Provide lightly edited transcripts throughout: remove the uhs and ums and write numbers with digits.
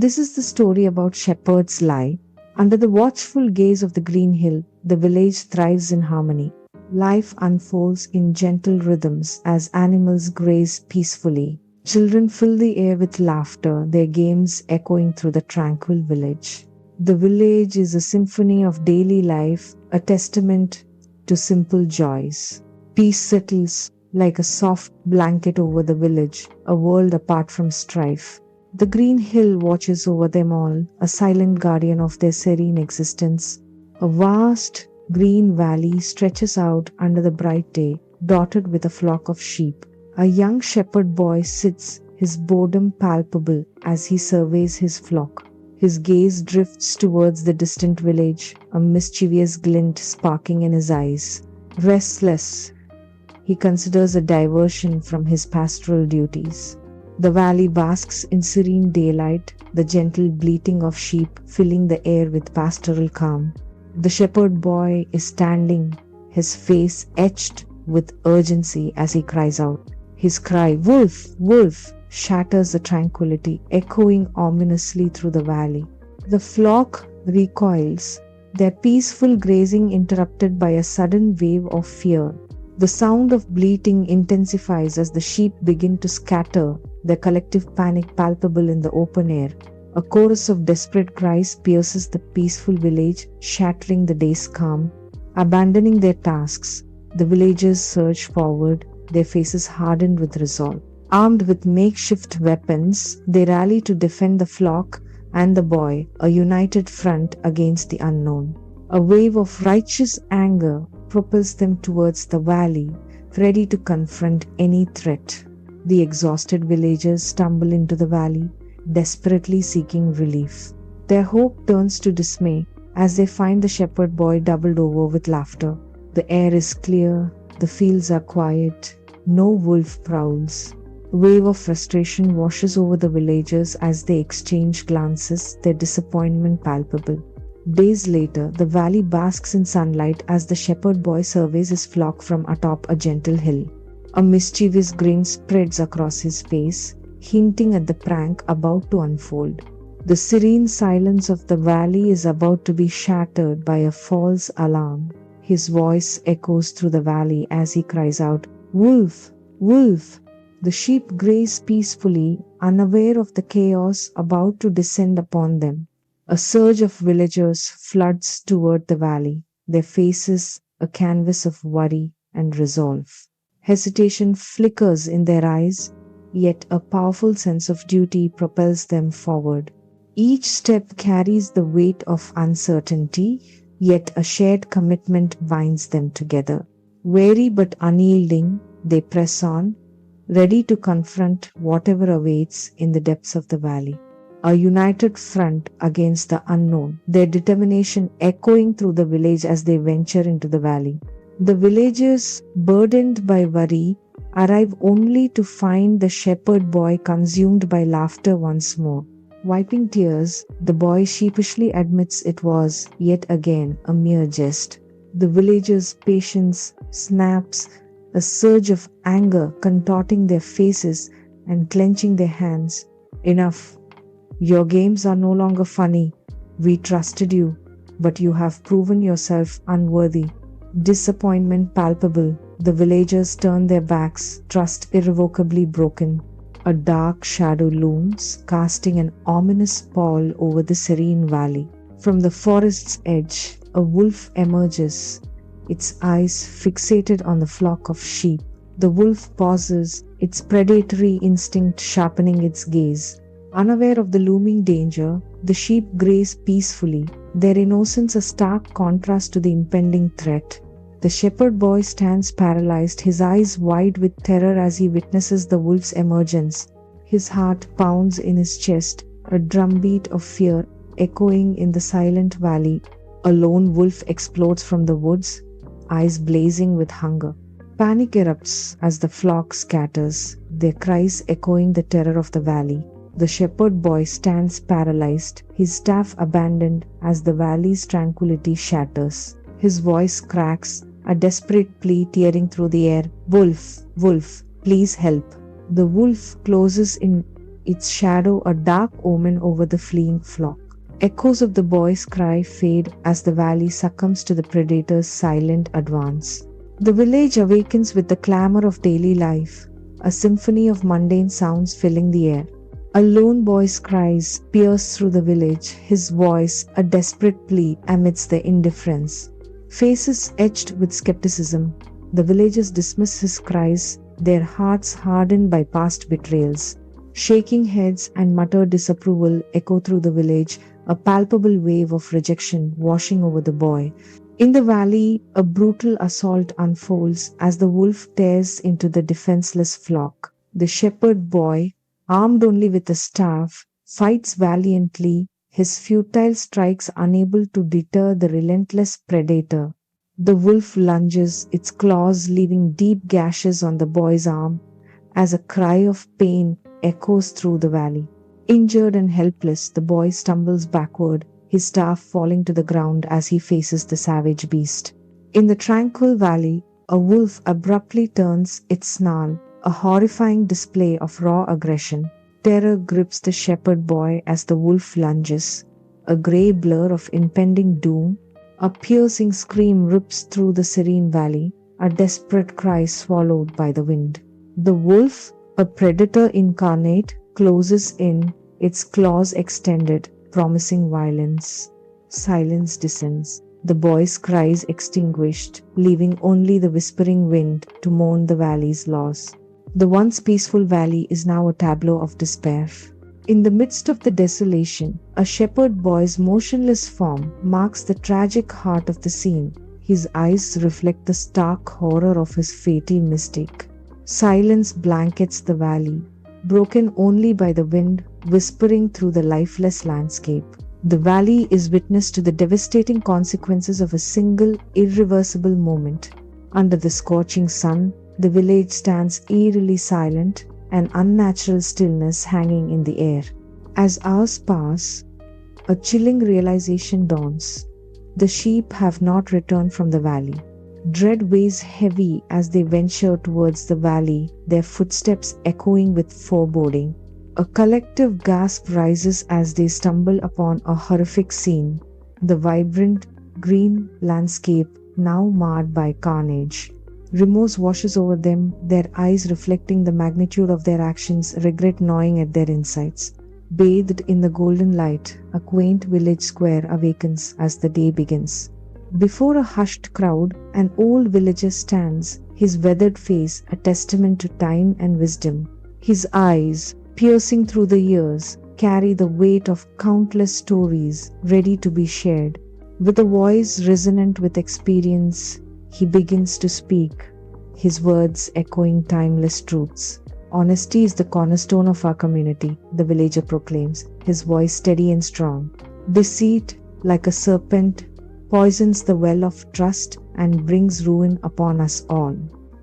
This is the story about Shepherd's Lie. Under the watchful gaze of the green hill, the village thrives in harmony. Life unfolds in gentle rhythms as animals graze peacefully. Children fill the air with laughter, their games echoing through the tranquil village. The village is a symphony of daily life, a testament to simple joys. Peace settles like a soft blanket over the village, a world apart from strife. The green hill watches over them all, a silent guardian of their serene existence. A vast green valley stretches out under the bright day, dotted with a flock of sheep. A young shepherd boy sits, his boredom palpable as he surveys his flock. His gaze drifts towards the distant village, a mischievous glint sparking in his eyes. Restless, he considers a diversion from his pastoral duties. The valley basks in serene daylight, the gentle bleating of sheep filling the air with pastoral calm. The shepherd boy is standing, his face etched with urgency as he cries out. His cry, "Wolf! Wolf!" shatters the tranquility, echoing ominously through the valley. The flock recoils, their peaceful grazing interrupted by a sudden wave of fear. The sound of bleating intensifies as the sheep begin to scatter, their collective panic palpable in the open air. A chorus of desperate cries pierces the peaceful village, shattering the day's calm. Abandoning their tasks, the villagers surge forward, their faces hardened with resolve. Armed with makeshift weapons, they rally to defend the flock and the boy, a united front against the unknown. A wave of righteous anger propels them towards the valley, ready to confront any threat. The exhausted villagers stumble into the valley, desperately seeking relief. Their hope turns to dismay as they find the shepherd boy doubled over with laughter. The air is clear, the fields are quiet, no wolf prowls. A wave of frustration washes over the villagers as they exchange glances, their disappointment palpable. Days later, the valley basks in sunlight as the shepherd boy surveys his flock from atop a gentle hill. A mischievous grin spreads across his face, hinting at the prank about to unfold. The serene silence of the valley is about to be shattered by a false alarm. His voice echoes through the valley as he cries out, "Wolf! Wolf!" The sheep graze peacefully, unaware of the chaos about to descend upon them. A surge of villagers floods toward the valley, their faces a canvas of worry and resolve. Hesitation flickers in their eyes, yet a powerful sense of duty propels them forward. Each step carries the weight of uncertainty, yet a shared commitment binds them together. Wary but unyielding, they press on, ready to confront whatever awaits in the depths of the valley. A united front against the unknown, their determination echoing through the village as they venture into the valley. The villagers, burdened by worry, arrive only to find the shepherd boy consumed by laughter once more. Wiping tears, the boy sheepishly admits it was, yet again, a mere jest. The villagers' patience snaps, a surge of anger contorting their faces and clenching their hands. "Enough. Your games are no longer funny. We trusted you, but you have proven yourself unworthy." Disappointment palpable, the villagers turn their backs, trust irrevocably broken. A dark shadow looms, casting an ominous pall over the serene valley. From the forest's edge, a wolf emerges, its eyes fixated on the flock of sheep. The wolf pauses, its predatory instinct sharpening its gaze. Unaware of the looming danger, the sheep graze peacefully, their innocence a stark contrast to the impending threat. The shepherd boy stands paralyzed, his eyes wide with terror as he witnesses the wolf's emergence. His heart pounds in his chest, a drumbeat of fear echoing in the silent valley. A lone wolf explodes from the woods, eyes blazing with hunger. Panic erupts as the flock scatters, their cries echoing the terror of the valley. The shepherd boy stands paralyzed, his staff abandoned as the valley's tranquility shatters. His voice cracks, a desperate plea tearing through the air. "Wolf, wolf, please help." The wolf closes in its shadow a dark omen over the fleeing flock. Echoes of the boy's cry fade as the valley succumbs to the predator's silent advance. The village awakens with the clamor of daily life, a symphony of mundane sounds filling the air. A lone boy's cries pierce through the village, his voice a desperate plea amidst the indifference. Faces etched with skepticism, the villagers dismiss his cries, their hearts hardened by past betrayals. Shaking heads and muttered disapproval echo through the village, a palpable wave of rejection washing over the boy. In the valley, a brutal assault unfolds as the wolf tears into the defenseless flock. The shepherd boy, armed only with a staff, fights valiantly, his futile strikes unable to deter the relentless predator. The wolf lunges, its claws leaving deep gashes on the boy's arm, as a cry of pain echoes through the valley. Injured and helpless, the boy stumbles backward, his staff falling to the ground as he faces the savage beast. In the tranquil valley, a wolf abruptly turns its snarl, a horrifying display of raw aggression. Terror grips the shepherd boy as the wolf lunges, a grey blur of impending doom. A piercing scream rips through the serene valley, a desperate cry swallowed by the wind. The wolf, a predator incarnate, closes in, its claws extended, promising violence. Silence descends, the boy's cries extinguished, leaving only the whispering wind to mourn the valley's loss. The once peaceful valley is now a tableau of despair. In the midst of the desolation, a shepherd boy's motionless form marks the tragic heart of the scene. His eyes reflect the stark horror of his fatal mistake. Silence blankets the valley, broken only by the wind whispering through the lifeless landscape. The valley is witness to the devastating consequences of a single, irreversible moment. Under the scorching sun, the village stands eerily silent, an unnatural stillness hanging in the air. As hours pass, a chilling realization dawns. The sheep have not returned from the valley. Dread weighs heavy as they venture towards the valley, their footsteps echoing with foreboding. A collective gasp rises as they stumble upon a horrific scene, the vibrant, green landscape now marred by carnage. Remorse washes over them, their eyes reflecting the magnitude of their actions, regret gnawing at their insides. Bathed in the golden light, a quaint village square awakens as the day begins. Before a hushed crowd, an old villager stands, his weathered face a testament to time and wisdom. His eyes, piercing through the years, carry the weight of countless stories ready to be shared. With a voice resonant with experience, he begins to speak, his words echoing timeless truths. Honesty is the cornerstone of our community, the villager proclaims, his voice steady and strong. Deceit, like a serpent, poisons the well of trust and brings ruin upon us all.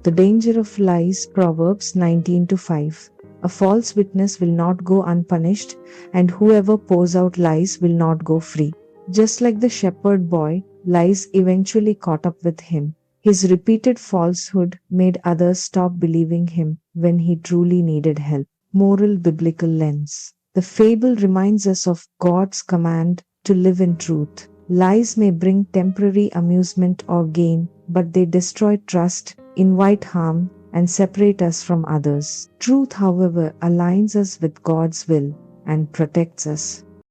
The danger of lies, Proverbs 19:5. A false witness will not go unpunished, and whoever pours out lies will not go free. Just like the shepherd boy, lies eventually caught up with him. His repeated falsehood made others stop believing him when he truly needed help. Moral biblical lens. The fable reminds us of God's command to live in truth. Lies may bring temporary amusement or gain, but they destroy trust, invite harm, and separate us from others. Truth, however, aligns us with God's will and protects us.